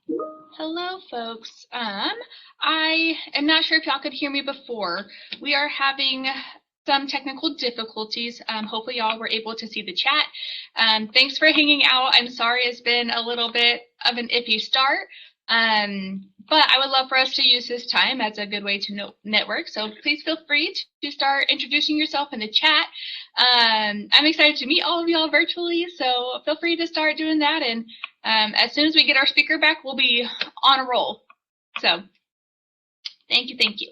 Hello, folks. I am not sure if y'all could hear me before. We are having some technical difficulties. Hopefully y'all were able to see the chat. Thanks for hanging out. I'm sorry it's been a little bit of an iffy start. But I would love for us to use this time as a good way to network. So please feel free to start introducing yourself in the chat. I'm excited to meet all of y'all virtually, so feel free to start doing that. And as soon as we get our speaker back, we'll be on a roll. So thank you, thank you.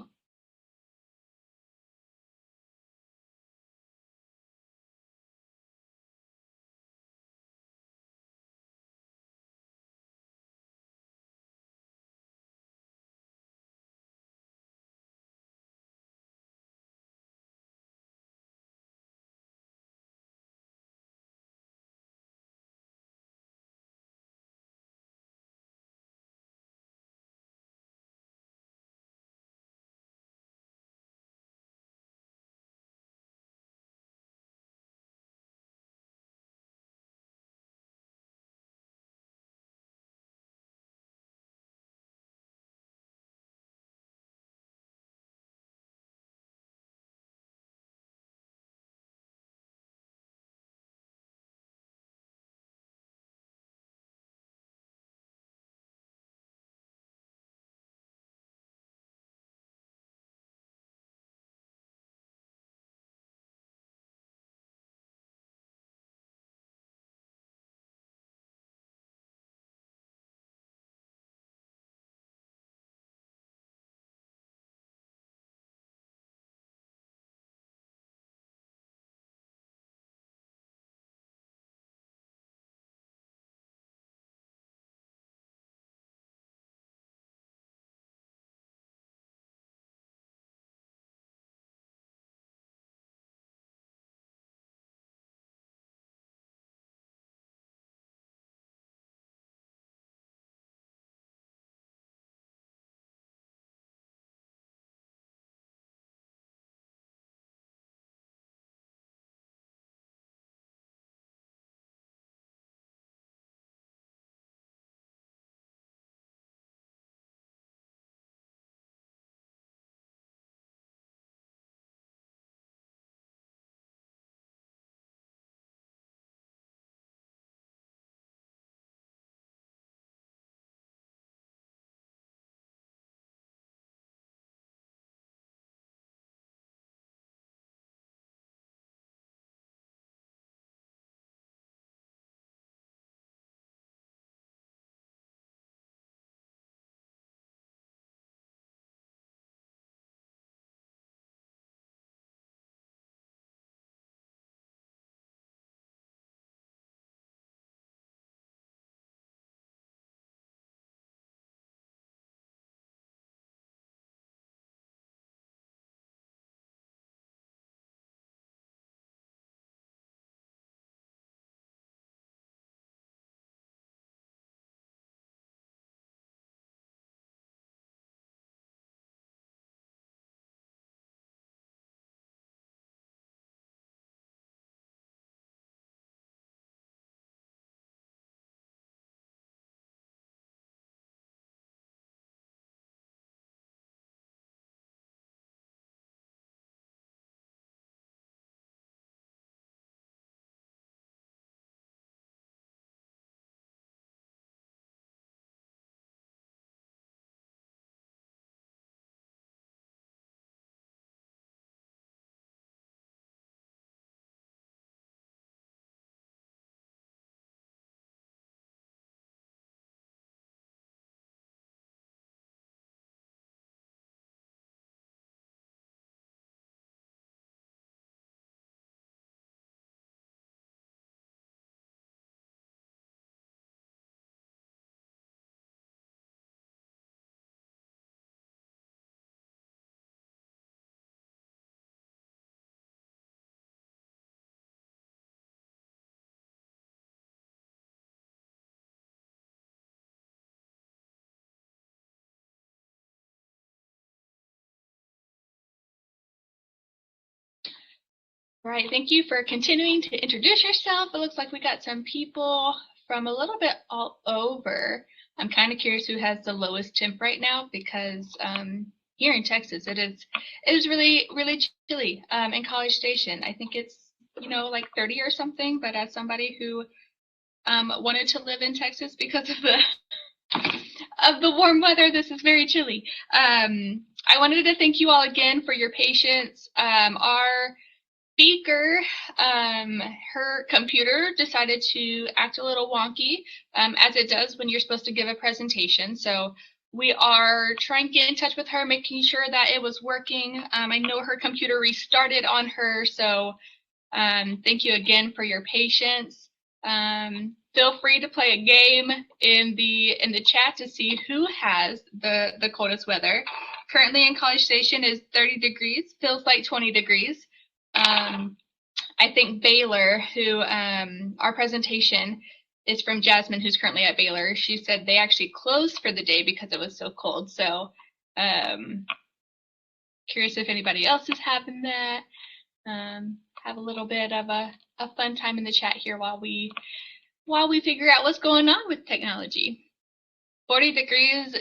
All right, thank you for continuing to introduce yourself. It looks like we got some people from a little bit all over. I'm kind of curious who has the lowest temp right now, because here in Texas it is really, really chilly in College Station. I think it's, you know, like 30 or something, but as somebody who wanted to live in Texas because of the warm weather, this is very chilly. I wanted to thank you all again for your patience. Our speaker, her computer decided to act a little wonky, as it does when you're supposed to give a presentation. So we are trying to get in touch with her, making sure that it was working. I know her computer restarted on her, so thank you again for your patience. Feel free to play a game in the chat to see who has the coldest weather. Currently in College Station is 30 degrees, feels like 20 degrees. I think Baylor, who our presentation is from Jasmine, who's currently at Baylor. She said they actually closed for the day because it was so cold. So curious if anybody else is having that. Have a little bit of a fun time in the chat here while we figure out what's going on with technology. 40 degrees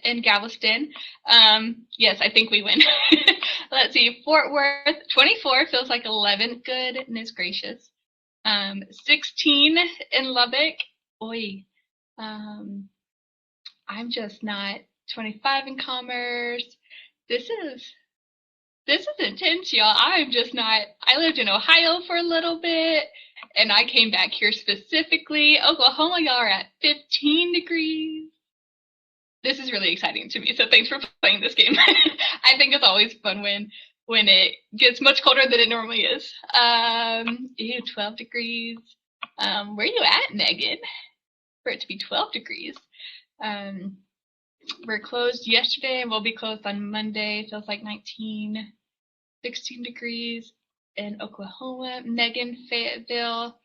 in Galveston. Yes, I think we win. Let's see, Fort Worth, 24, feels like 11. Goodness gracious. 16 in Lubbock. Oi. I'm just not. 25 in Commerce. This is intense, y'all. I'm just not. I lived in Ohio for a little bit, and I came back here specifically. Oklahoma, y'all are at 15 degrees. This is really exciting to me, so thanks for playing this game. I think it's always fun when it gets much colder than it normally is. 12 degrees. Where are you at, Megan? For it to be 12 degrees. We're closed yesterday and we'll be closed on Monday. It feels like 19, 16 degrees in Oklahoma. Megan, Fayetteville.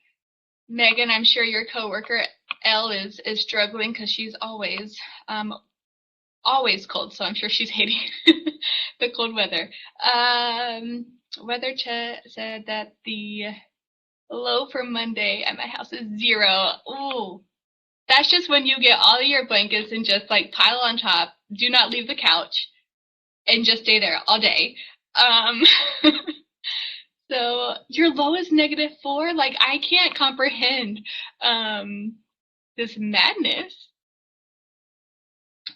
Megan, I'm sure your coworker Elle is struggling because she's always cold, so I'm sure she's hating the cold weather. Weather said that the low for Monday at my house is 0. Ooh, that's just when you get all of your blankets and just like pile on top. Do not leave the couch and just stay there all day. So your low is -4. Like, I can't comprehend this madness.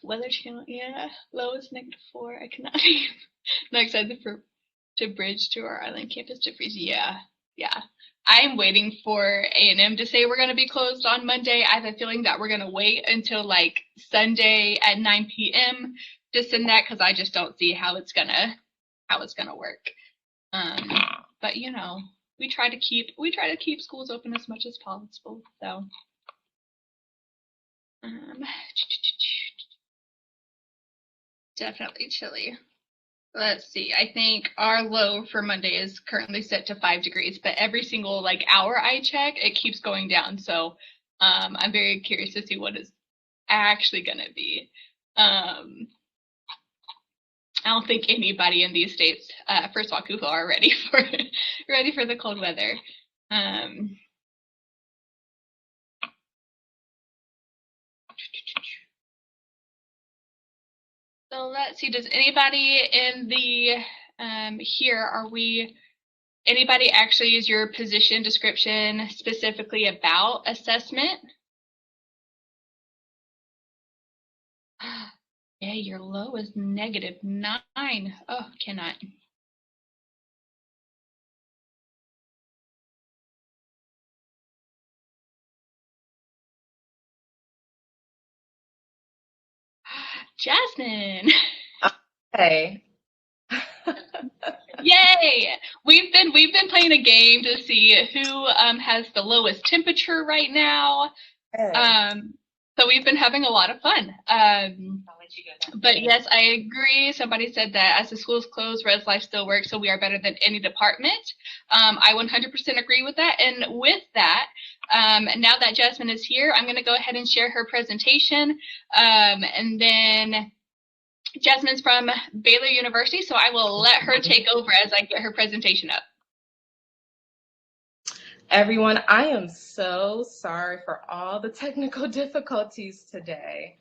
Weather channel, yeah, low is -4. I cannot even. Not excited to bridge to our island campus to freeze. Yeah. I'm waiting for A&M to say we're going to be closed on Monday. I have a feeling that we're going to wait until like Sunday at 9 p.m. to send that, because I just don't see how it's gonna work. But you know, we try to keep schools open as much as possible. So definitely chilly. Let's see. I think our low for Monday is currently set to 5 degrees, but every single like hour I check, it keeps going down. So I'm very curious to see what it's actually gonna be. I don't think anybody in these states, first of all, Kuho, are ready for the cold weather. So let's see, does anybody in the anybody actually is your position description specifically about assessment? Yeah, your low is -9. Oh, cannot. Jasmine. Hey. Yay! We've been playing a game to see who has the lowest temperature right now. Hey. So we've been having a lot of fun. But yes, I agree. Somebody said that as the schools close, Res Life still works, so we are better than any department. I 100% agree with that. And with that, now that Jasmine is here, I'm going to go ahead and share her presentation. And then Jasmine's from Baylor University, so I will let her take over as I get her presentation up. Everyone, I am so sorry for all the technical difficulties today.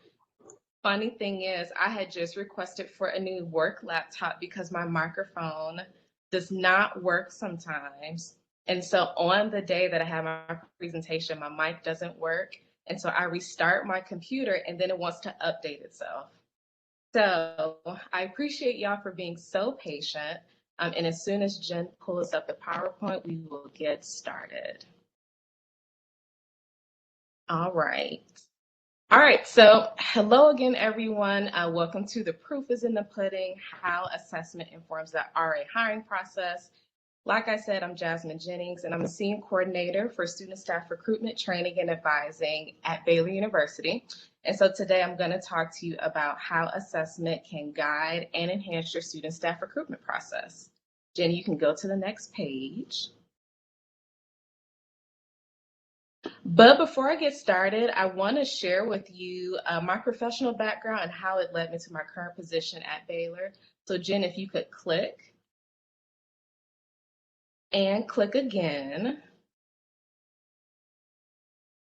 Funny thing is, I had just requested for a new work laptop because my microphone does not work sometimes. And so on the day that I have my presentation, my mic doesn't work. And so I restart my computer and then it wants to update itself. So I appreciate y'all for being so patient. And as soon as Jen pulls up the PowerPoint, we will get started. All right. All right, so hello again, everyone. Welcome to The Proof is in the Pudding, How Assessment Informs the RA Hiring Process. Like I said, I'm Jasmine Jennings, and I'm a Senior Coordinator for Student Staff Recruitment, Training, and Advising at Baylor University. And so today I'm going to talk to you about how assessment can guide and enhance your student staff recruitment process. Jen, you can go to the next page. But before I get started, I want to share with you my professional background and how it led me to my current position at Baylor. So Jen, if you could click and click again.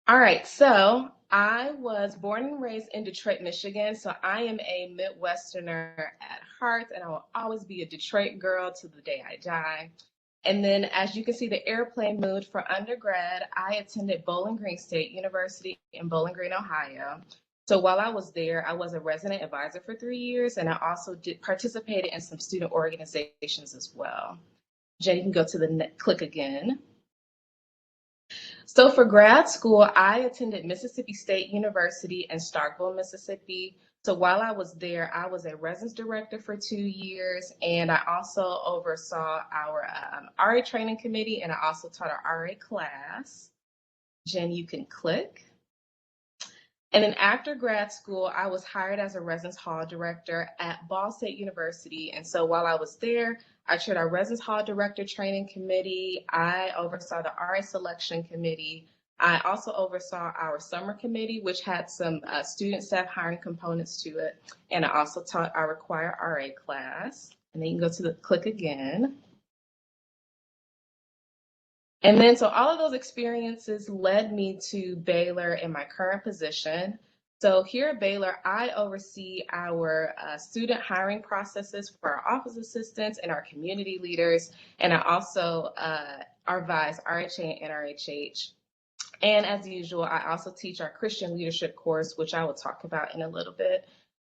All right, so I was born and raised in Detroit, Michigan. So I am a Midwesterner at heart, and I will always be a Detroit girl to the day I die. And then, as you can see, the airplane moved for undergrad. I attended Bowling Green State University in Bowling Green, Ohio. So while I was there, I was a resident advisor for 3 years, and I also participated in some student organizations as well. Jen, you can go to the click again. So for grad school, I attended Mississippi State University in Starkville, Mississippi. So while I was there, I was a residence director for 2 years, and I also oversaw our RA training committee, and I also taught our RA class. Jen, you can click. And then after grad school, I was hired as a residence hall director at Ball State University. And so while I was there, I chaired our residence hall director training committee. I oversaw the RA selection committee. I also oversaw our summer committee, which had some student staff hiring components to it. And I also taught our required RA class. And then you can go to the click again. And then, so all of those experiences led me to Baylor in my current position. So here at Baylor, I oversee our student hiring processes for our office assistants and our community leaders. And I also advise RHA and NRHH. And as usual, I also teach our Christian leadership course, which I will talk about in a little bit.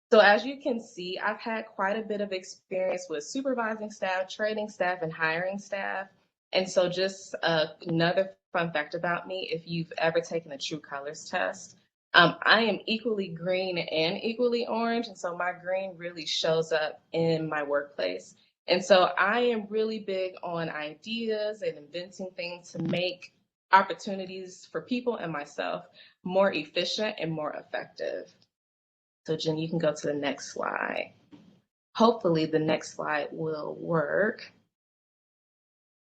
So as you can see, I've had quite a bit of experience with supervising staff, training staff, and hiring staff. And so just another fun fact about me, if you've ever taken a True Colors test, I am equally green and equally orange. And so my green really shows up in my workplace. And so I am really big on ideas and inventing things to make opportunities for people and myself more efficient and more effective. So Jen, you can go to the next slide. Hopefully the next slide will work.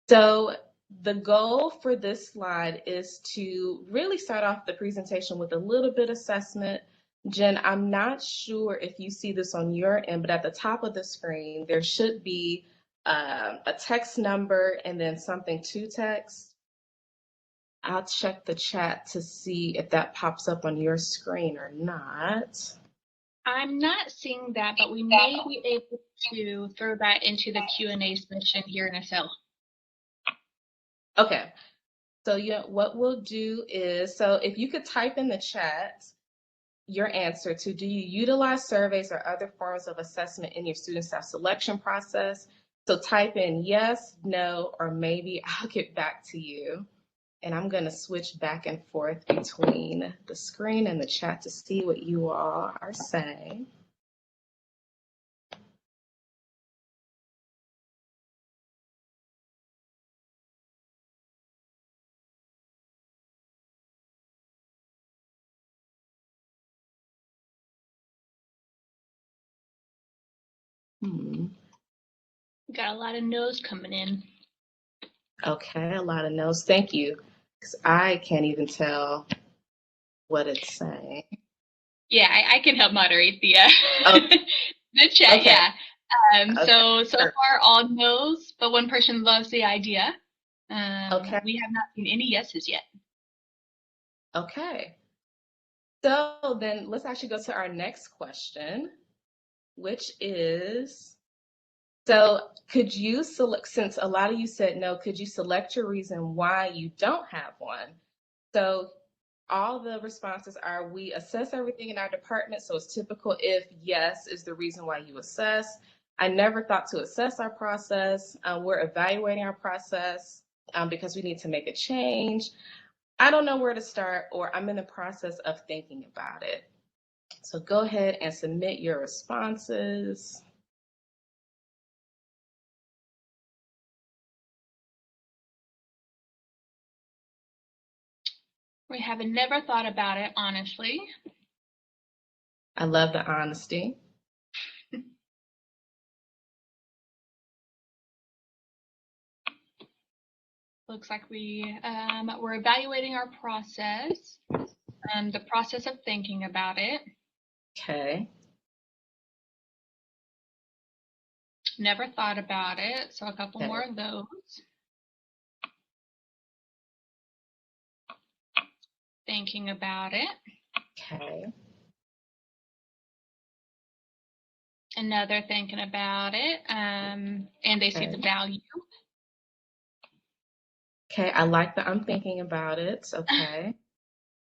So the goal for this slide is to really start off the presentation with a little bit of assessment. Jen, I'm not sure if you see this on your end, but at the top of the screen, there should be a text number and then something to text. I'll check the chat to see if that pops up on your screen or not. I'm not seeing that, but we may be able to throw that into the Q&A session here in a cell. Okay, so what we'll do is, so if you could type in the chat your answer to, do you utilize surveys or other forms of assessment in your student staff selection process? So type in yes, no, or maybe. I'll get back to you. And I'm going to switch back and forth between the screen and the chat to see what you all are saying. Got a lot of no's coming in. Okay, a lot of no's. Thank you, because I can't even tell what it's saying. Yeah, I can help moderate the the chat. Okay. Yeah. So far all no's, but one person loves the idea. Okay. We have not seen any yeses yet. Okay. So then let's actually go to our next question, which is, so could you select, since a lot of you said no, could you select your reason why you don't have one? So all the responses are, we assess everything in our department, so it's typical if yes is the reason why you assess. I never thought to assess our process. We're evaluating our process because we need to make a change. I don't know where to start, or I'm in the process of thinking about it. So go ahead and submit your responses. We have never thought about it, honestly. I love the honesty. Looks like we're evaluating our process, the process of thinking about it. Okay. Never thought about it, so a couple Okay. more of those. Thinking about it. Okay. Another thinking about it, and they see the value. Okay, I like that I'm thinking about it. Okay.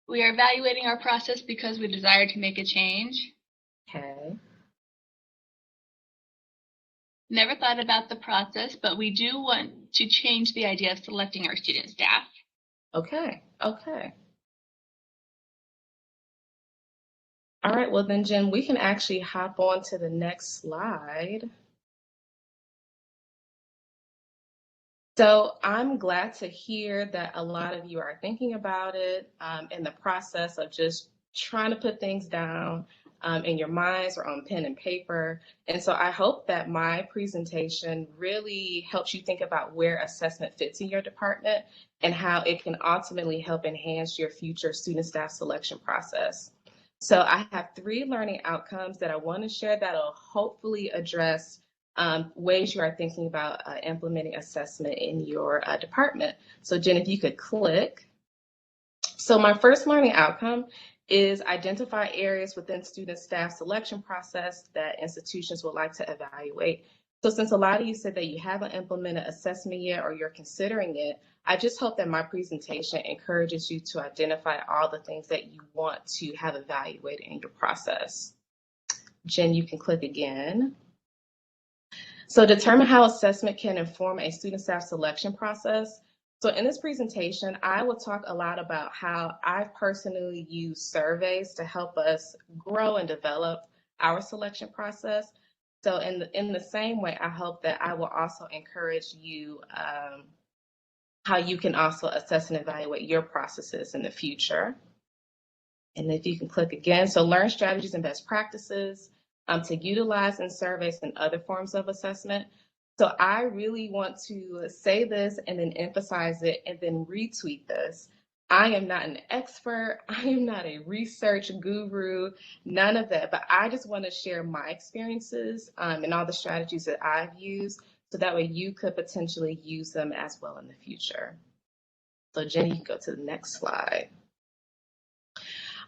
We are evaluating our process because we desire to make a change. Okay. Never thought about the process, but we do want to change the idea of selecting our student staff. Okay. Okay. All right, well then, Jen, we can actually hop on to the next slide. So I'm glad to hear that a lot of you are thinking about it in the process of just trying to put things down in your minds or on pen and paper. And so I hope that my presentation really helps you think about where assessment fits in your department and how it can ultimately help enhance your future student staff selection process. So I have 3 learning outcomes that I want to share that'll hopefully address ways you are thinking about implementing assessment in your department. So Jen, if you could click. So my first learning outcome is identify areas within student staff selection process that institutions would like to evaluate. So since a lot of you said that you haven't implemented assessment yet or you're considering it, I just hope that my presentation encourages you to identify all the things that you want to have evaluated in your process. Jen, you can click again. So determine how assessment can inform a student staff selection process. So in this presentation, I will talk a lot about how I personally use surveys to help us grow and develop our selection process. So in the same way, I hope that I will also encourage you how you can also assess and evaluate your processes in the future. And if you can click again, so learn strategies and best practices to utilize in surveys and other forms of assessment. So I really want to say this and then emphasize it and then retweet this. I am not an expert. I am not a research guru, none of that. But I just want to share my experiences and all the strategies that I've used so that way you could potentially use them as well in the future. So Jenny, you can go to the next slide.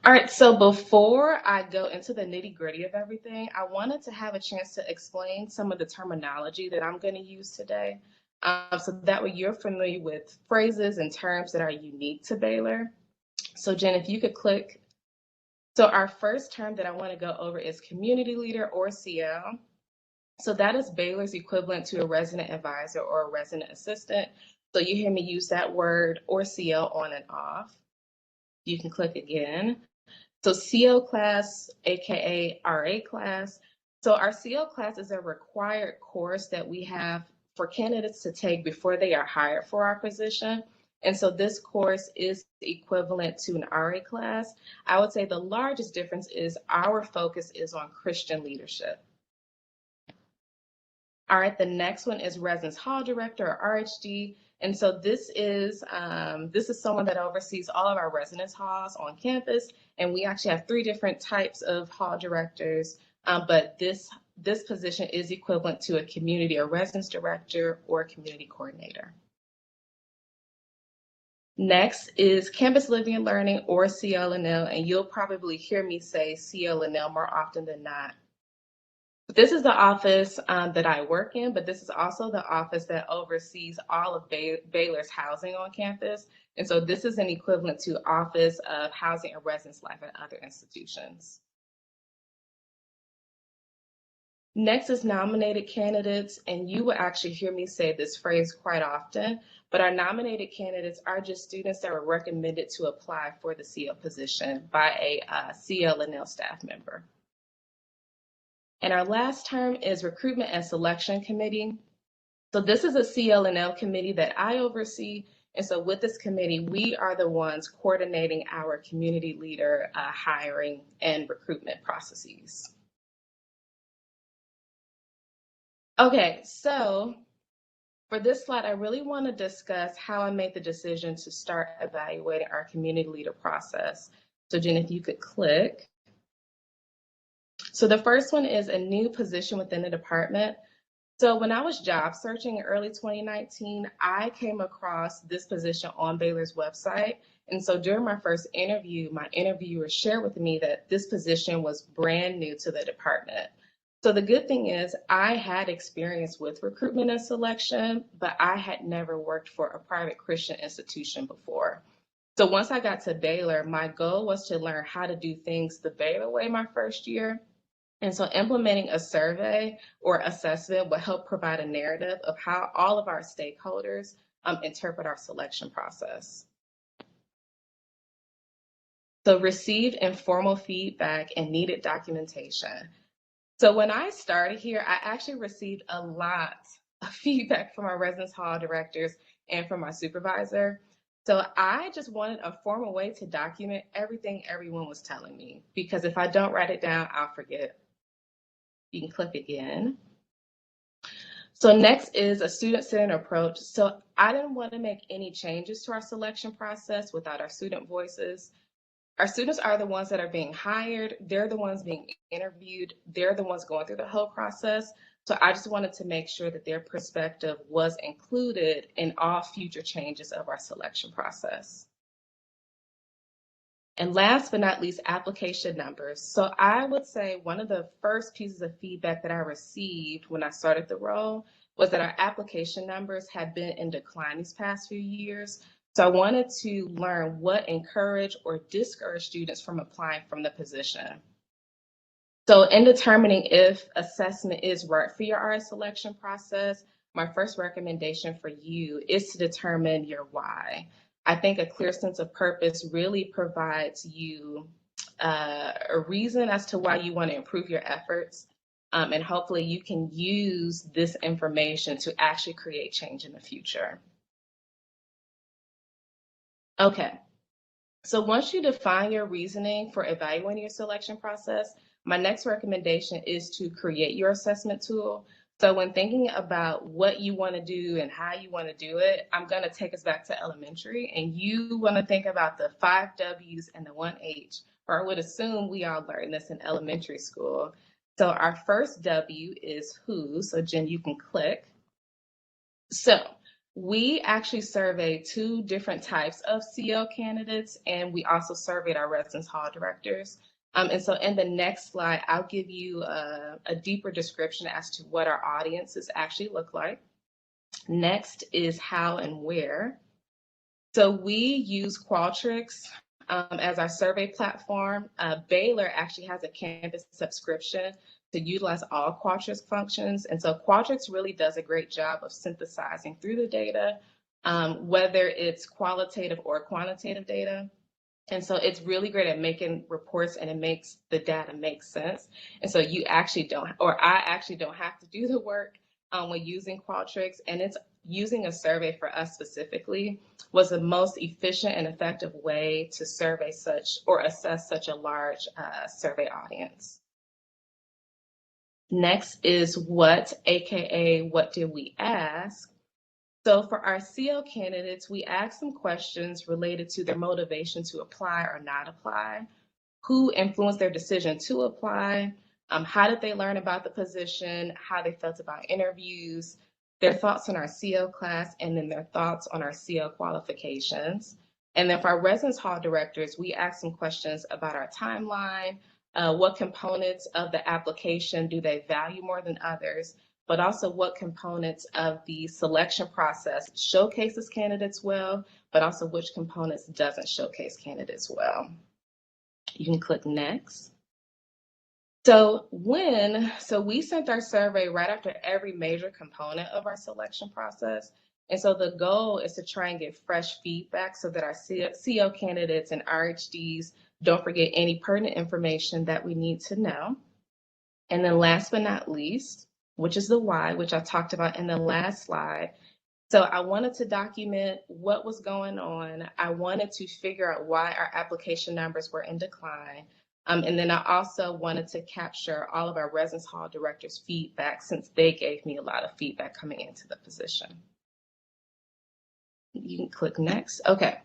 All right, so before I go into the nitty-gritty of everything, I wanted to have a chance to explain some of the terminology that I'm going to use today, so that way you're familiar with phrases and terms that are unique to Baylor. So Jen, if you could click. So our first term that I want to go over is community leader, or CL. So that is Baylor's equivalent to a resident advisor or a resident assistant. So you hear me use that word or CL on and off. You can click again. So CO class, AKA RA class. So our CO class is a required course that we have for candidates to take before they are hired for our position. And so this course is equivalent to an RA class. I would say the largest difference is our focus is on Christian leadership. All right, the next one is Residence Hall Director, or RHD. And so this is someone that oversees all of our residence halls on campus. And we actually have 3 different types of hall directors, but this position is equivalent to a community or residence director or community coordinator. Next is Campus Living and Learning, or CLNL, and you'll probably hear me say CLNL more often than not. This is the office that I work in, but this is also the office that oversees all of Baylor's housing on campus. And so this is an equivalent to Office of Housing and Residence Life at other institutions. Next is nominated candidates, and you will actually hear me say this phrase quite often, but our nominated candidates are just students that were recommended to apply for the CL position by a CLNL staff member. And our last term is Recruitment and Selection Committee. So this is a CLNL committee that I oversee. And so with this committee, we are the ones coordinating our community leader hiring and recruitment processes. Okay, so for this slide, I really want to discuss how I made the decision to start evaluating our community leader process. So Jen, if you could click. So the first one is a new position within the department. So when I was job searching in early 2019, I came across this position on Baylor's website. And so during my first interview, my interviewer shared with me that this position was brand new to the department. So the good thing is I had experience with recruitment and selection, but I had never worked for a private Christian institution before. So once I got to Baylor, my goal was to learn how to do things the Baylor way my first year. And so implementing a survey or assessment will help provide a narrative of how all of our stakeholders interpret our selection process. So received informal feedback and needed documentation. So when I started here, I actually received a lot of feedback from our residence hall directors and from my supervisor. So I just wanted a formal way to document everything everyone was telling me, because if I don't write it down, I'll forget. You can click again. So next is a student-centered approach. So I didn't want to make any changes to our selection process without our student voices. Our students are the ones that are being hired. They're the ones being interviewed. They're the ones going through the whole process. So I just wanted to make sure that their perspective was included in all future changes of our selection process. And last but not least, application numbers. So I would say one of the first pieces of feedback that I received when I started the role was that our application numbers have been in decline these past few years. So I wanted to learn what encouraged or discouraged students from applying from the position. So in determining if assessment is right for your RS selection process, my first recommendation for you is to determine your why. I think a clear sense of purpose really provides you a reason as to why you want to improve your efforts. And hopefully you can use this information to actually create change in the future. Okay, so once you define your reasoning for evaluating your selection process, my next recommendation is to create your assessment tool. So when thinking about what you want to do and how you want to do it, I'm going to take us back to elementary, and you want to think about the 5 W's and the 1 H, or I would assume we all learned this in elementary school. So our first W is who, so Jen, you can click. So we actually surveyed 2 different types of CL candidates, and we also surveyed our residence hall directors. And so in the next slide, I'll give you a deeper description as to what our audiences actually look like. Next is how and where. So we use Qualtrics as our survey platform. Baylor actually has a campus subscription to utilize all Qualtrics functions. And so Qualtrics really does a great job of synthesizing through the data, whether it's qualitative or quantitative data. And so it's really great at making reports, and it makes the data make sense. And so you actually don't, or I actually don't have to do the work when using Qualtrics, and it's using a survey for us specifically was the most efficient and effective way to survey such or assess such a large survey audience. Next is what, AKA what did we ask? So for our CL candidates, we asked some questions related to their motivation to apply or not apply, who influenced their decision to apply, how did they learn about the position, how they felt about interviews, their thoughts on our CL class, and then their thoughts on our CL qualifications. And then for our residence hall directors, we asked some questions about our timeline, what components of the application do they value more than others, but also what components of the selection process showcases candidates well, but also which components doesn't showcase candidates well. You can click next. So we sent our survey right after every major component of our selection process. And so the goal is to try and get fresh feedback so that our CO candidates and RHDs don't forget any pertinent information that we need to know. And then last but not least, which is the why, which I talked about in the last slide. So I wanted to document what was going on. I wanted to figure out why our application numbers were in decline. And then I also wanted to capture all of our residence hall directors' feedback since they gave me a lot of feedback coming into the position. You can click next. Okay.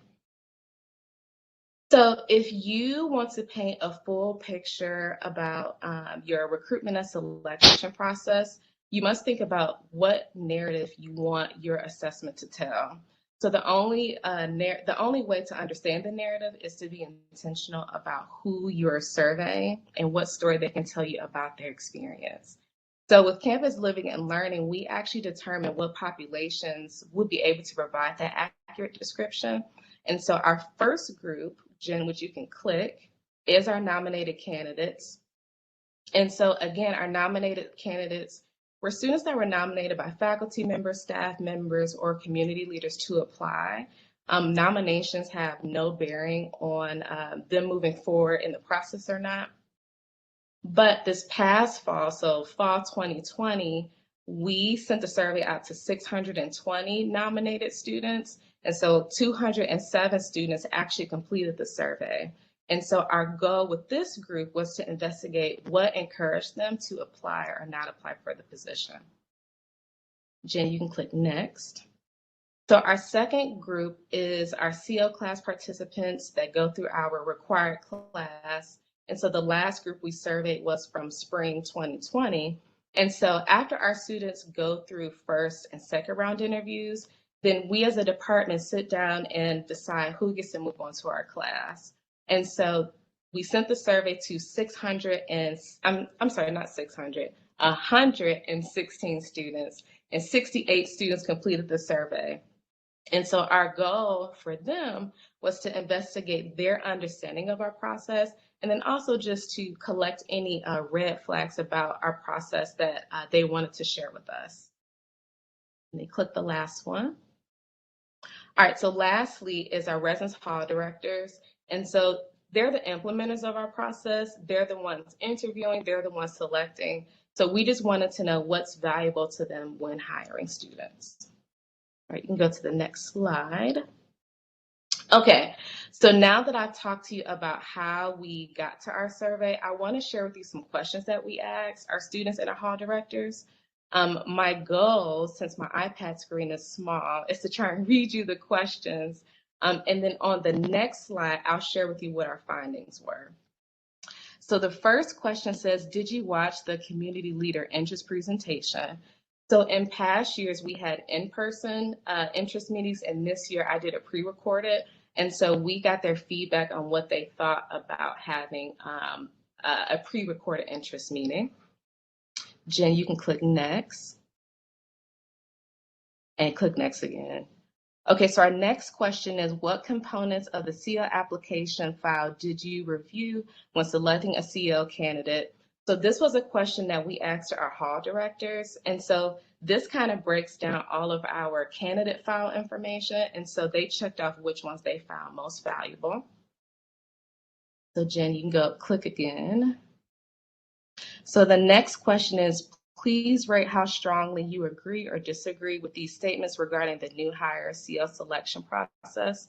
So if you want to paint a full picture about your recruitment and selection process, you must think about what narrative you want your assessment to tell. So the only way to understand the narrative is to be intentional about who you're surveying and what story they can tell you about their experience. So with Campus Living and Learning, we actually determined what populations would be able to provide that accurate description. And so our first group, Jen, which you can click, is our nominated candidates. And so again, our nominated candidates were students that were nominated by faculty members, staff members, or community leaders to apply. Nominations have no bearing on them moving forward in the process or not. But this past fall, so fall 2020, we sent the survey out to 620 nominated students. And so 207 students actually completed the survey. And so our goal with this group was to investigate what encouraged them to apply or not apply for the position. Jen, you can click next. So our second group is our CO class participants that go through our required class. And so the last group we surveyed was from spring 2020. And so after our students go through first and second round interviews, then we as a department sit down and decide who gets to move on to our class. And so we sent the survey to 116 students, and 68 students completed the survey. And so our goal for them was to investigate their understanding of our process, and then also just to collect any red flags about our process that they wanted to share with us. And they click the last one. All right, so lastly is our residence hall directors. And so they're the implementers of our process. They're the ones interviewing, they're the ones selecting. So we just wanted to know what's valuable to them when hiring students. All right, you can go to the next slide. Okay, so now that I've talked to you about how we got to our survey, I want to share with you some questions that we asked our students and our hall directors. My goal, since my iPad screen is small, is to try and read you the questions. And then on the next slide, I'll share with you what our findings were. So the first question says, did you watch the community leader interest presentation? So in past years, we had in-person interest meetings, and this year I did a pre-recorded. And so we got their feedback on what they thought about having a pre-recorded interest meeting. Jen, you can click next and click next again. Okay, so our next question is, what components of the CO application file did you review when selecting a CO candidate? So this was a question that we asked our hall directors. And so this kind of breaks down all of our candidate file information. And so they checked off which ones they found most valuable. So Jen, you can go click again. So the next question is, please rate how strongly you agree or disagree with these statements regarding the new hire CO selection process.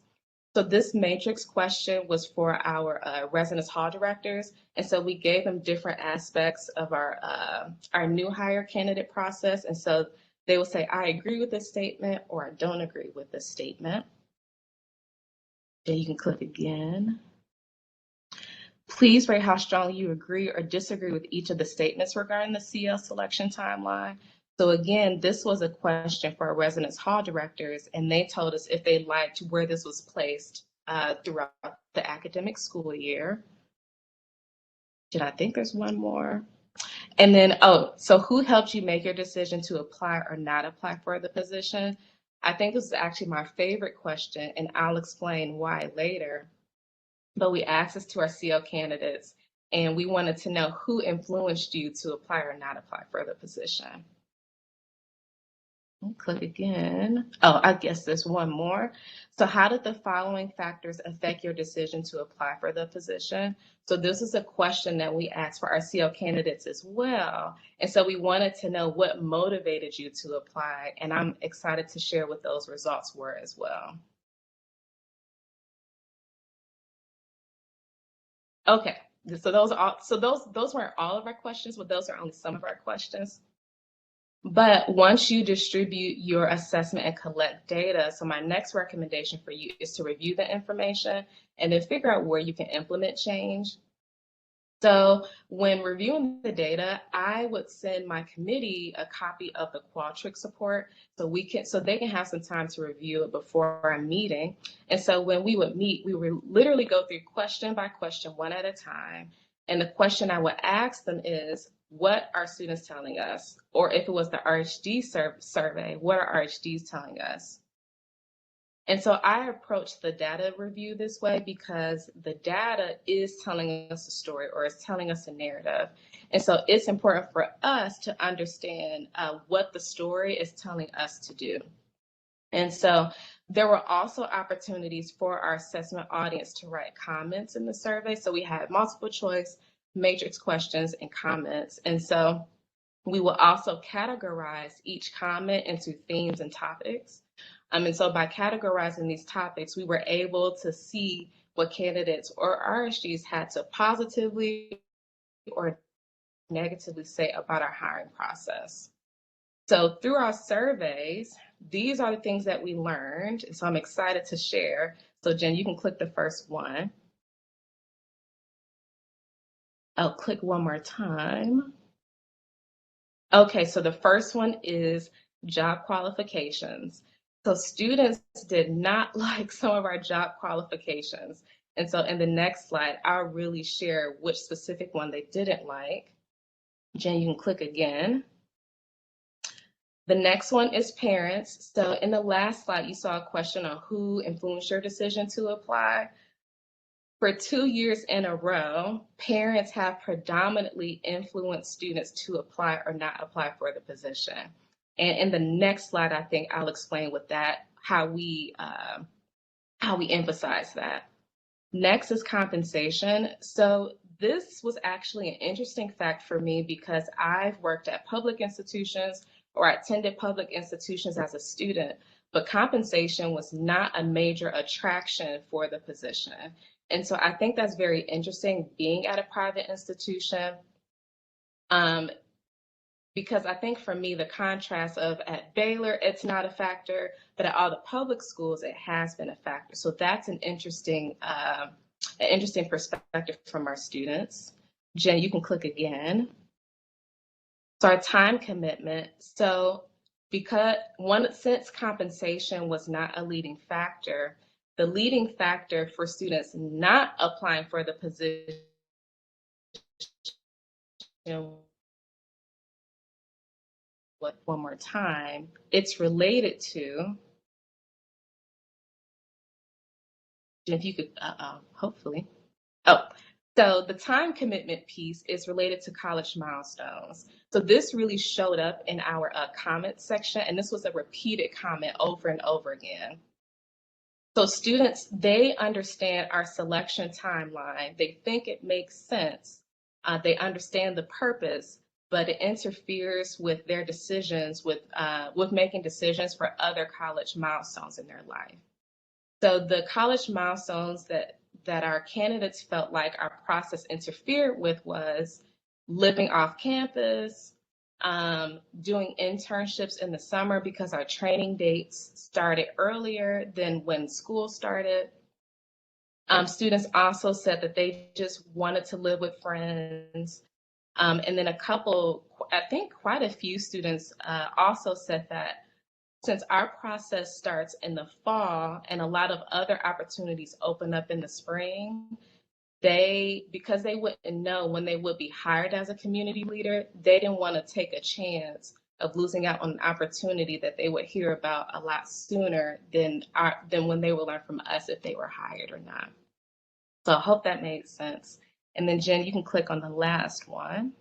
So this matrix question was for our residence hall directors. And so we gave them different aspects of our new hire candidate process. And so they will say, I agree with this statement, or I don't agree with this statement. Then you can click again. Please rate how strongly you agree or disagree with each of the statements regarding the CL selection timeline. So again, this was a question for our residence hall directors, and they told us if they liked where this was placed throughout the academic school year. I think there's one more. And then, oh, so who helped you make your decision to apply or not apply for the position? I think this is actually my favorite question, and I'll explain why later. But we asked this to our CO candidates, and we wanted to know who influenced you to apply or not apply for the position. Click again. Oh, I guess there's one more. So how did the following factors affect your decision to apply for the position? So this is a question that we asked for our CO candidates as well. And so we wanted to know what motivated you to apply. And I'm excited to share what those results were as well. Okay, so those weren't all of our questions, but those are only some of our questions. But once you distribute your assessment and collect data, so my next recommendation for you is to review the information and then figure out where you can implement change. So when reviewing the data, I would send my committee a copy of the Qualtrics report so they can have some time to review it before our meeting. And so when we would meet, we would literally go through question by question, one at a time. And the question I would ask them is, what are students telling us? Or if it was the RHD survey, what are RHDs telling us? And so I approach the data review this way because the data is telling us a story or is telling us a narrative. And so it's important for us to understand what the story is telling us to do. And so there were also opportunities for our assessment audience to write comments in the survey. So we had multiple choice, matrix questions, and comments. And so we will also categorize each comment into themes and topics. And so by categorizing these topics, we were able to see what candidates or RSGs had to positively or negatively say about our hiring process. So through our surveys, these are the things that we learned. So I'm excited to share. So Jen, you can click the first one. I'll click one more time. Okay, so the first one is job qualifications. So students did not like some of our job qualifications. And so in the next slide, I'll really share which specific one they didn't like. Jen, you can click again. The next one is parents. So in the last slide, you saw a question on who influenced your decision to apply. For 2 years in a row, parents have predominantly influenced students to apply or not apply for the position. And in the next slide, I think I'll explain with that how we emphasize that. Next is compensation. So this was actually an interesting fact for me because I've worked at public institutions or attended public institutions as a student, but compensation was not a major attraction for the position. And so I think that's very interesting being at a private institution, because I think for me, the contrast of at Baylor, it's not a factor, but at all the public schools, it has been a factor. So that's an interesting perspective from our students. Jen, you can click again. So our time commitment. So since compensation was not a leading factor, the leading factor for students not applying for the position one more time, it's related to, if you could, hopefully. So the time commitment piece is related to college milestones. So this really showed up in our comment section, and this was a repeated comment over and over again. So students, they understand our selection timeline. They think it makes sense. They understand the purpose, but it interferes with their decisions, with making decisions for other college milestones in their life. So the college milestones that our candidates felt like our process interfered with was living off campus, doing internships in the summer because our training dates started earlier than when school started. Students also said that they just wanted to live with friends. And then I think quite a few students also said that since our process starts in the fall and a lot of other opportunities open up in the spring, because they wouldn't know when they would be hired as a community leader, they didn't want to take a chance of losing out on an opportunity that they would hear about a lot sooner than when they would learn from us if they were hired or not. So I hope that made sense. And then Jen, you can click on the last one.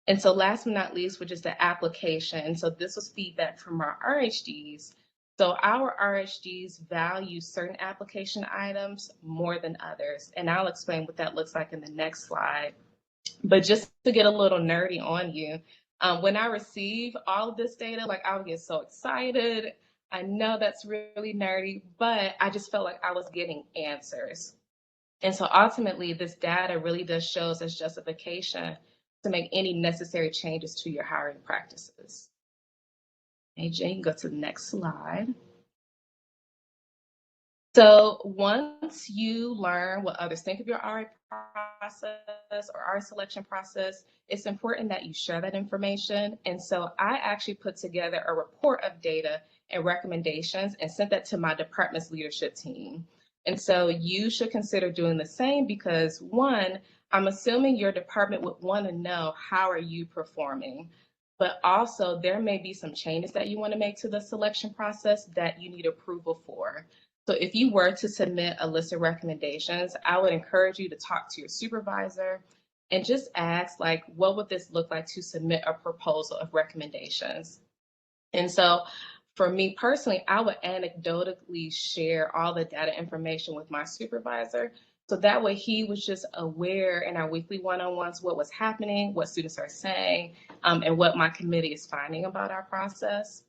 And so last but not least, which is the application. And so this was feedback from our RHDs. So our RHDs value certain application items more than others. And I'll explain what that looks like in the next slide. But just to get a little nerdy on you, when I receive all of this data, like I would get so excited. I know that's really nerdy, but I just felt like I was getting answers. And so ultimately, this data really does show us as justification to make any necessary changes to your hiring practices. Okay, Jane, you can go to the next slide. So once you learn what others think of your RA process or RA selection process, it's important that you share that information. And so I actually put together a report of data and recommendations and sent that to my department's leadership team. And so you should consider doing the same because, one, I'm assuming your department would want to know how are you performing, but also there may be some changes that you want to make to the selection process that you need approval for. So if you were to submit a list of recommendations, I would encourage you to talk to your supervisor and just ask, like, what would this look like to submit a proposal of recommendations? And so for me personally, I would anecdotally share all the data information with my supervisor. So that way he was just aware in our weekly one-on-ones what was happening, what students are saying, and what my committee is finding about our process.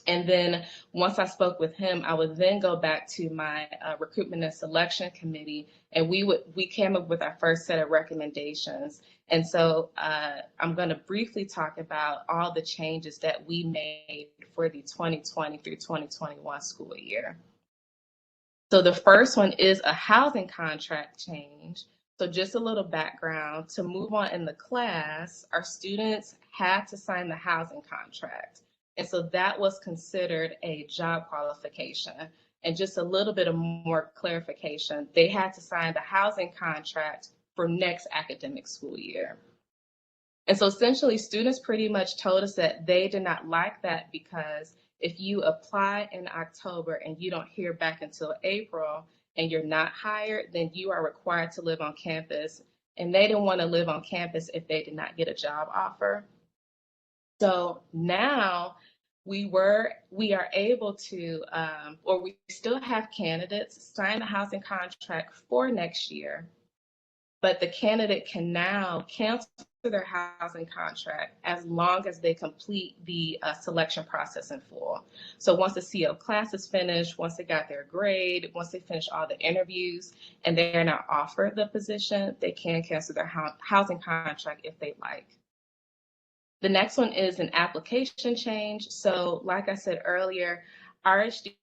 And then once I spoke with him, I would then go back to my recruitment and selection committee, and we came up with our first set of recommendations. And so I'm going to briefly talk about all the changes that we made for the 2020 through 2021 school year. So the first one is a housing contract change. So just a little background, to move on in the class, our students had to sign the housing contract. And so that was considered a job qualification. And just a little bit of more clarification, they had to sign the housing contract for next academic school year. And so essentially students pretty much told us that they did not like that because if you apply in October and you don't hear back until April and you're not hired, then you are required to live on campus. And they didn't want to live on campus if they did not get a job offer. So now we are able to, or we still have candidates sign the housing contract for next year, but the candidate can now cancel their housing contract as long as they complete the selection process in full. So once the CO class is finished, once they got their grade, once they finish all the interviews and they're now offered the position, they can cancel their housing contract if they like. The next one is an application change. So like I said earlier, RHDs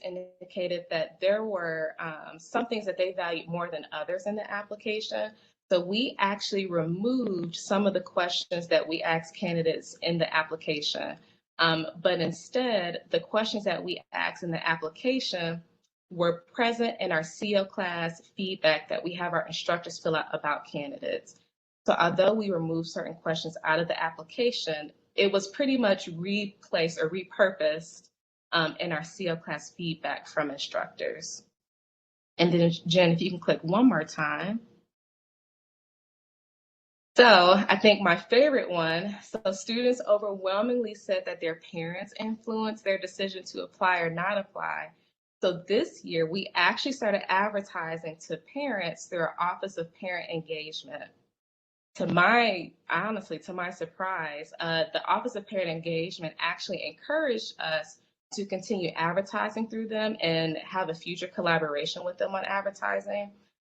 indicated that there were some things that they valued more than others in the application. So we actually removed some of the questions that we asked candidates in the application. But instead, the questions that we asked in the application were present in our CO class feedback that we have our instructors fill out about candidates. So although we removed certain questions out of the application, it was pretty much replaced or repurposed in our CO class feedback from instructors. And then Jen, if you can click one more time. So I think my favorite one, so students overwhelmingly said that their parents influenced their decision to apply or not apply. So this year, we actually started advertising to parents through our Office of Parent Engagement. Honestly, to my surprise, the Office of Parent Engagement actually encouraged us to continue advertising through them and have a future collaboration with them on advertising.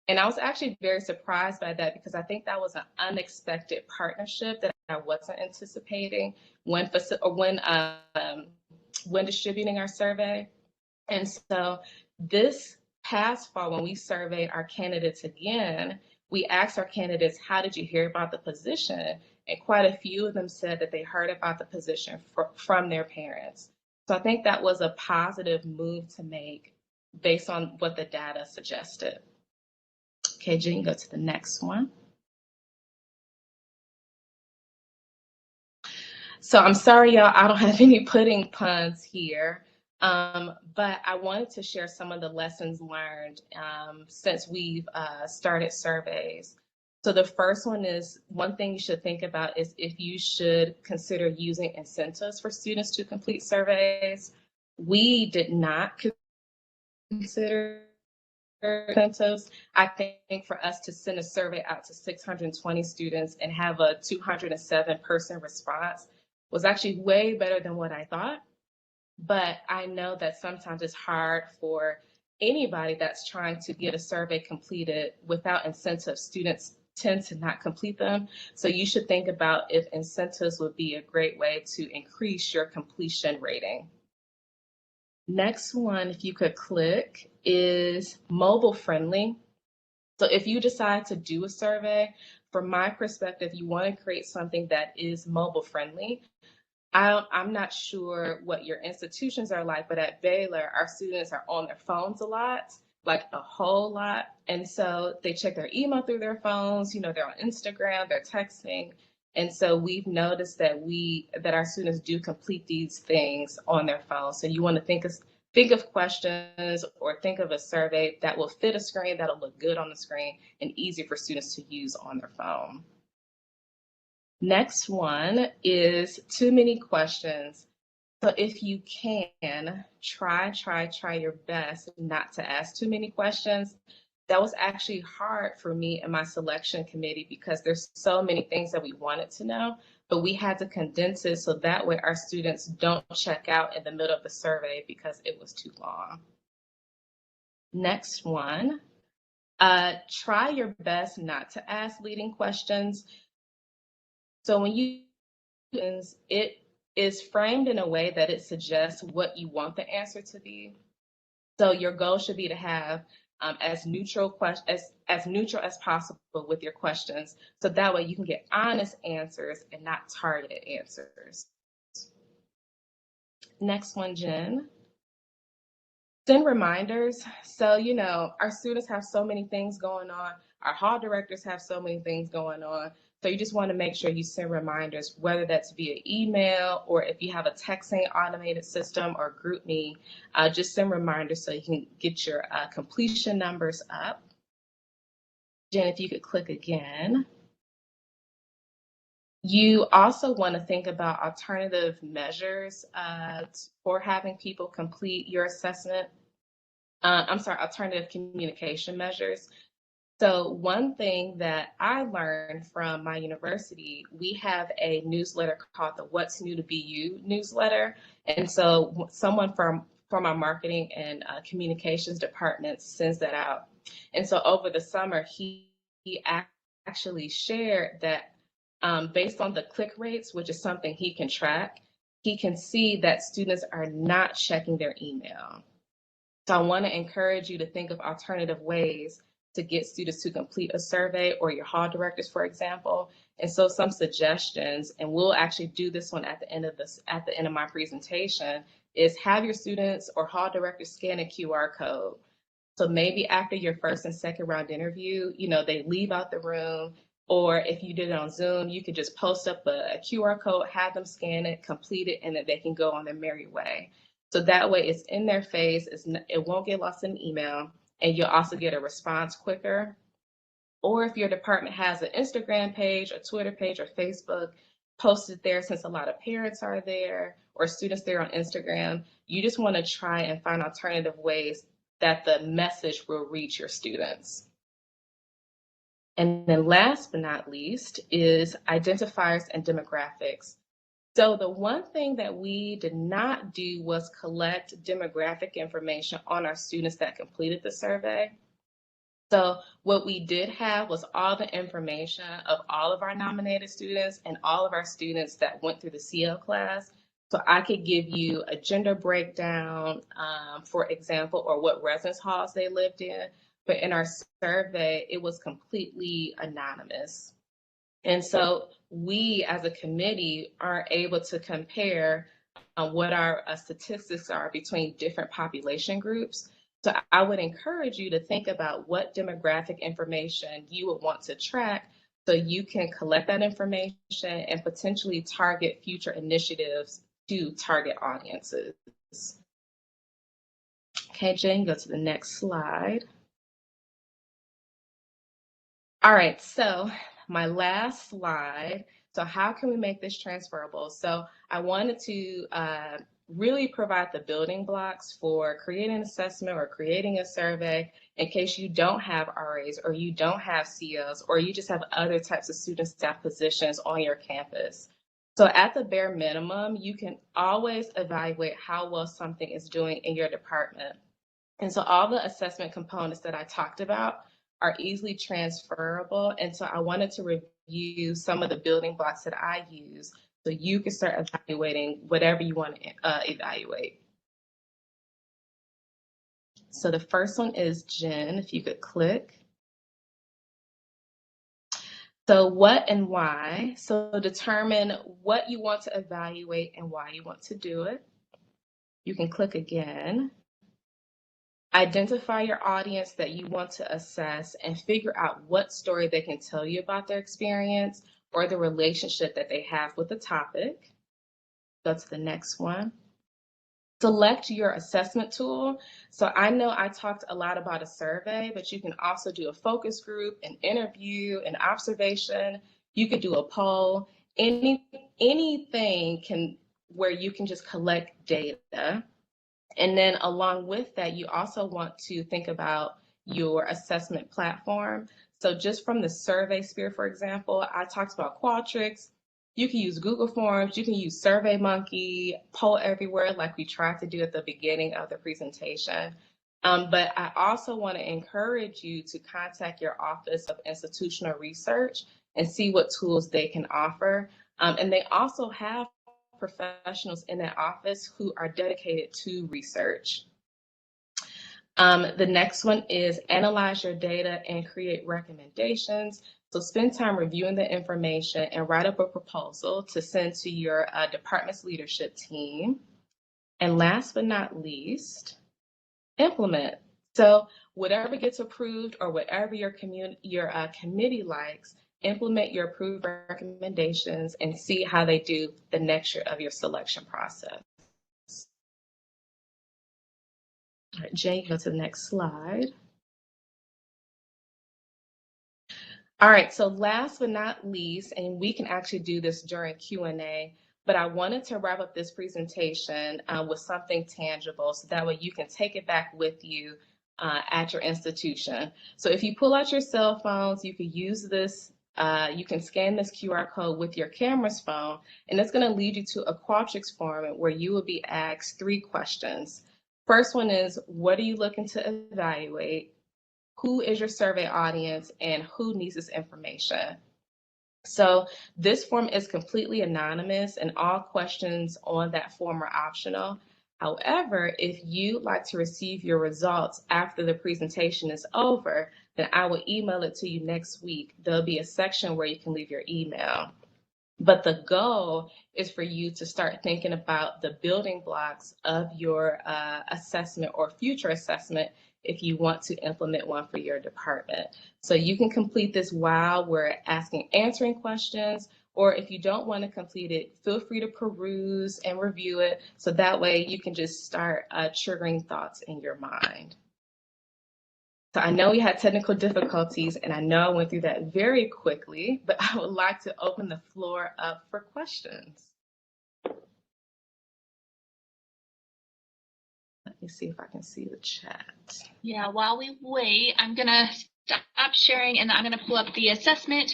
And I was actually very surprised by that because I think that was an unexpected partnership that I wasn't anticipating when distributing our survey. And so this past fall, when we surveyed our candidates again, we asked our candidates, how did you hear about the position? and quite a few of them said that they heard about the position from their parents. So I think that was a positive move to make based on what the data suggested. Okay, Jen, go to the next one. So I'm sorry, y'all, I don't have any pudding puns here, but I wanted to share some of the lessons learned since we've started surveys. So the first one is, one thing you should think about is if you should consider using incentives for students to complete surveys. We did not consider incentives. I think for us to send a survey out to 620 students and have a 207-person response was actually way better than what I thought. But I know that sometimes it's hard for anybody that's trying to get a survey completed without incentives. Students tend to not complete them. So you should think about if incentives would be a great way to increase your completion rating. Next one, if you could click, is mobile friendly. So if you decide to do a survey, from my perspective, you want to create something that is mobile friendly. I'm not sure what your institutions are like, but at Baylor, our students are on their phones a lot, like a whole lot. And so they check their email through their phones, they're on Instagram, they're texting. And so we've noticed that our students do complete these things on their phone. So you want to think of questions or think of a survey that will fit a screen, that'll look good on the screen and easy for students to use on their phone. Next one is too many questions. So if you can, try your best not to ask too many questions. That was actually hard for me and my selection committee because there's so many things that we wanted to know, but we had to condense it so that way our students don't check out in the middle of the survey because it was too long. Next one, try your best not to ask leading questions. So when you it is framed in a way that it suggests what you want the answer to be. So your goal should be to have as neutral as possible with your questions. So that way you can get honest answers and not targeted answers. Next one, Jen. Send reminders. So, our students have so many things going on. Our hall directors have so many things going on. So you just want to make sure you send reminders, whether that's via email or if you have a texting automated system or GroupMe, just send reminders so you can get your completion numbers up. Jen, if you could click again. You also want to think about alternative measures for having people complete your assessment. Alternative communication measures. So one thing that I learned from my university, we have a newsletter called the What's New to BU newsletter. And so someone from our marketing and communications department sends that out. And so over the summer, he actually shared that based on the click rates, which is something he can track, he can see that students are not checking their email. So I want to encourage you to think of alternative ways to get students to complete a survey, or your hall directors, for example. And so some suggestions, and we'll actually do this one at the end of my presentation, is have your students or hall directors scan a QR code. So maybe after your first and second round interview, they leave out the room, or if you did it on Zoom, you could just post up a QR code, have them scan it, complete it, and then they can go on their merry way. So that way it's in their face, it won't get lost in email, and you'll also get a response quicker. Or if your department has an Instagram page, a Twitter page, or Facebook, post it there since a lot of parents are there or students there on Instagram. You just want to try and find alternative ways that the message will reach your students. And then last but not least is identifiers and demographics. So the one thing that we did not do was collect demographic information on our students that completed the survey. So what we did have was all the information of all of our nominated students and all of our students that went through the CL class. So I could give you a gender breakdown, for example, or what residence halls they lived in. But in our survey, it was completely anonymous. And so we as a committee aren't able to compare what our statistics are between different population groups. So I would encourage you to think about what demographic information you would want to track so you can collect that information and potentially target future initiatives to target audiences. Okay, Jen, go to the next slide. All right, so my last slide. So how can we make this transferable? So I wanted to really provide the building blocks for creating an assessment or creating a survey in case you don't have RAs or you don't have COs or you just have other types of student staff positions on your campus. So at the bare minimum, you can always evaluate how well something is doing in your department. And so all the assessment components that I talked about are easily transferable. And so I wanted to review some of the building blocks that I use so you can start evaluating whatever you want to evaluate. So the first one is Jen, if you could click. So what and why. So determine what you want to evaluate and why you want to do it. You can click again. Identify your audience that you want to assess and figure out what story they can tell you about their experience or the relationship that they have with the topic. Go to the next one. Select your assessment tool. So I know I talked a lot about a survey, but you can also do a focus group, an interview, an observation. You could do a poll, anything where you can just collect data. And then along with that, you also want to think about your assessment platform. So just from the survey sphere, for example, I talked about Qualtrics. You can use Google Forms, you can use SurveyMonkey, Poll Everywhere, like we tried to do at the beginning of the presentation. But I also want to encourage you to contact your Office of Institutional Research and see what tools they can offer. And they also have professionals in that office who are dedicated to research. The next one is analyze your data and create recommendations. So spend time reviewing the information and write up a proposal to send to your department's leadership team. And last but not least, implement. So whatever gets approved or whatever your committee likes, implement your approved recommendations and see how they do the next year of your selection process. All right, Jay, go to the next slide. All right, so last but not least, and we can actually do this during Q&A, but I wanted to wrap up this presentation with something tangible so that way you can take it back with you at your institution. So if you pull out your cell phones, you can use this, you can scan this QR code with your camera's phone, and it's going to lead you to a Qualtrics form where you will be asked 3 questions. First one is, what are you looking to evaluate? Who is your survey audience and who needs this information? So this form is completely anonymous and all questions on that form are optional. However, if you'd like to receive your results after the presentation is over, then I will email it to you next week. There'll be a section where you can leave your email. But the goal is for you to start thinking about the building blocks of your assessment or future assessment if you want to implement one for your department. So you can complete this while we're answering questions, or if you don't want to complete it, feel free to peruse and review it. So that way you can just start triggering thoughts in your mind. So I know we had technical difficulties, and I know I went through that very quickly, but I would like to open the floor up for questions. Let me see if I can see the chat. Yeah, while we wait, I'm going to stop sharing, and I'm going to pull up the assessment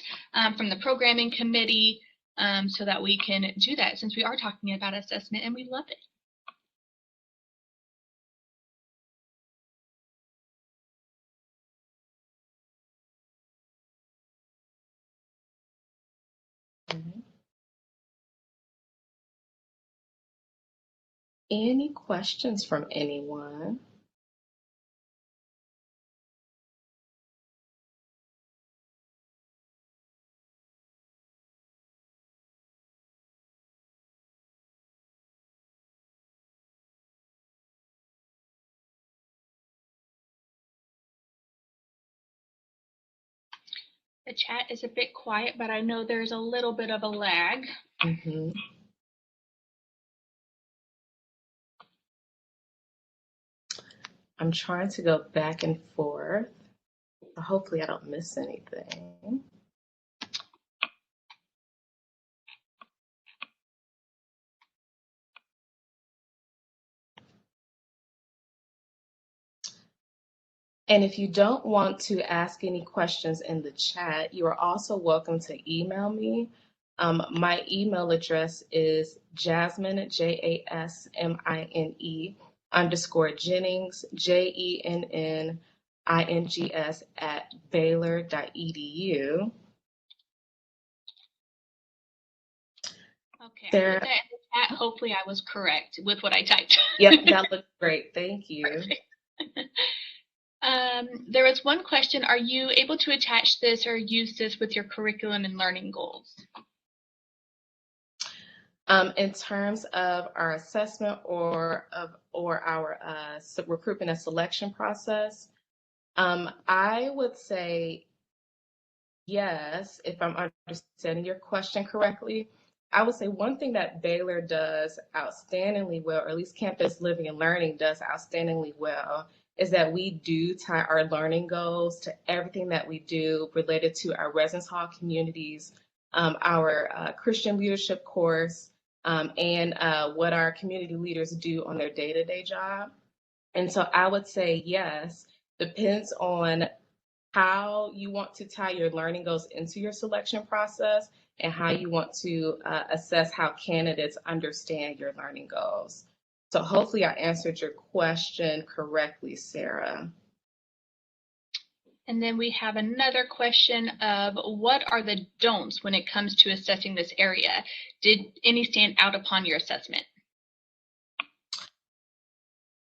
from the programming committee so that we can do that, since we are talking about assessment and we love it. Any questions from anyone? The chat is a bit quiet, but I know there's a little bit of a lag. Mm-hmm. I'm trying to go back and forth. Hopefully I don't miss anything. And if you don't want to ask any questions in the chat, you are also welcome to email me. My email address is Jasmine, JASMINE _Jennings, JENNINGS @baylor.edu. Okay, Sarah, I put that in the chat. Hopefully I was correct with what I typed. yep, that looks great. Thank you. There was one question. Are you able to attach this or use this with your curriculum and learning goals? In terms of our assessment or our recruitment and selection process, I would say yes, if I'm understanding your question correctly. I would say one thing that Baylor does outstandingly well, or at least Campus Living and Learning does outstandingly well, is that we do tie our learning goals to everything that we do related to our residence hall communities, our Christian leadership course, and what our community leaders do on their day-to-day job. And so I would say yes, depends on how you want to tie your learning goals into your selection process and how you want to assess how candidates understand your learning goals. So hopefully I answered your question correctly, Sarah. And then we have another question of what are the don'ts when it comes to assessing this area? Did any stand out upon your assessment?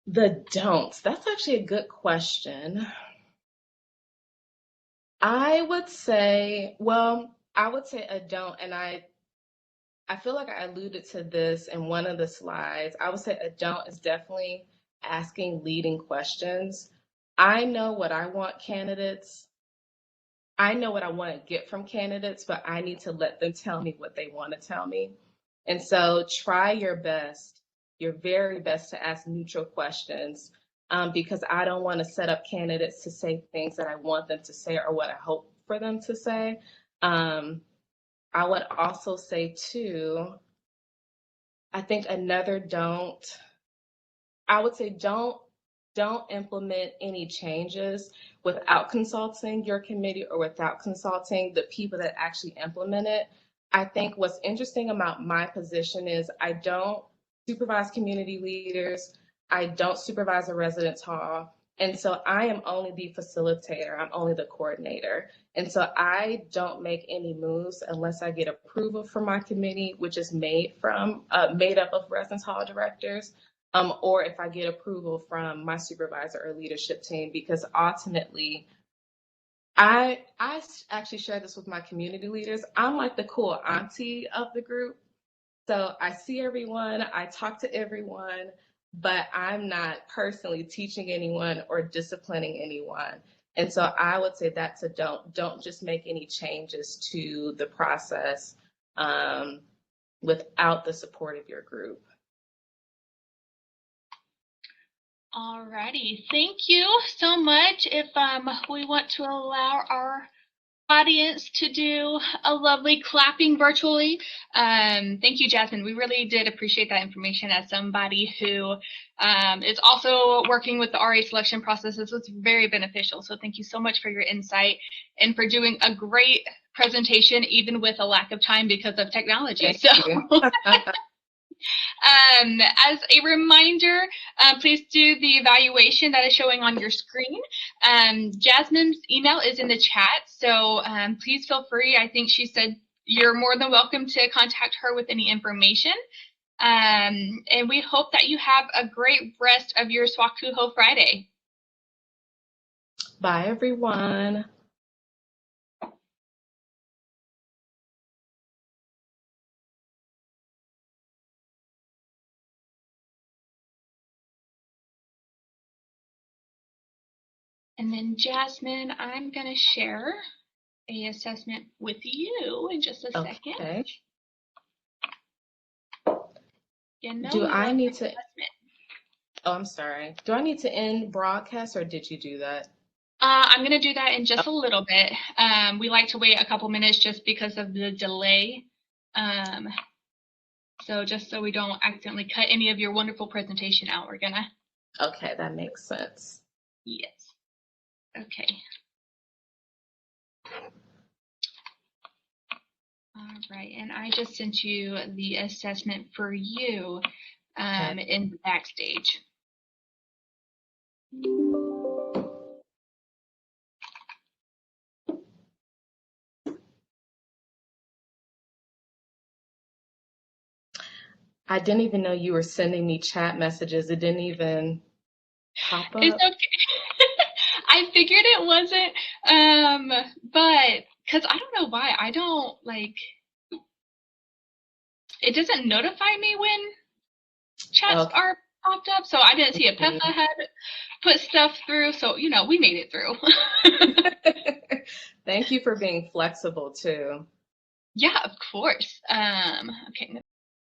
The don'ts, that's actually a good question. I would say a don't, and I feel like I alluded to this in one of the slides. I would say a don't is definitely asking leading questions. I know what I want candidates. I know what I want to get from candidates, but I need to let them tell me what they want to tell me. And so try your best, your very best to ask neutral questions, because I don't want to set up candidates to say things that I want them to say or what I hope for them to say. I would also say too, I think another don't, I would say don't implement any changes without consulting your committee or without consulting the people that actually implement it. I think what's interesting about my position is I don't supervise community leaders. I don't supervise a residence hall. And so I am only the facilitator. I'm only the coordinator. And so I don't make any moves unless I get approval from my committee, which is made up of residence hall directors, or if I get approval from my supervisor or leadership team, because ultimately, I actually share this with my community leaders. I'm like the cool auntie of the group. So I see everyone, I talk to everyone, but I'm not personally teaching anyone or disciplining anyone. And so I would say that's a don't just make any changes to the process without the support of your group. Alrighty, thank you so much. If we want to allow our audience to do a lovely clapping virtually. Thank you, Jasmine. We really did appreciate that information as somebody who is also working with the RA selection process. This was very beneficial. So thank you so much for your insight and for doing a great presentation, even with a lack of time because of technology. As a reminder, please do the evaluation that is showing on your screen. Jasmine's email is in the chat, so please feel free. I think she said you're more than welcome to contact her with any information. And we hope that you have a great rest of your Swakuho Friday. Bye, everyone. And then Jasmine, I'm going to share a assessment with you in just a second. Okay. You know Do you I love need the to? assessment. Oh, I'm sorry. Do I need to end broadcast or did you do that? I'm going to do that in just a little bit. We like to wait a couple minutes just because of the delay. So just so we don't accidentally cut any of your wonderful presentation out, we're gonna. Okay, that makes sense. Yes. Okay. All right, and I just sent you the assessment for you in the backstage. I didn't even know you were sending me chat messages. It didn't even pop up. It's okay. I figured it wasn't, but because I don't know why I don't like. It doesn't notify me when chats are popped up, so I didn't see it. Peppa had put stuff through, so you know we made it through. Thank you for being flexible too. Yeah, of course. Okay.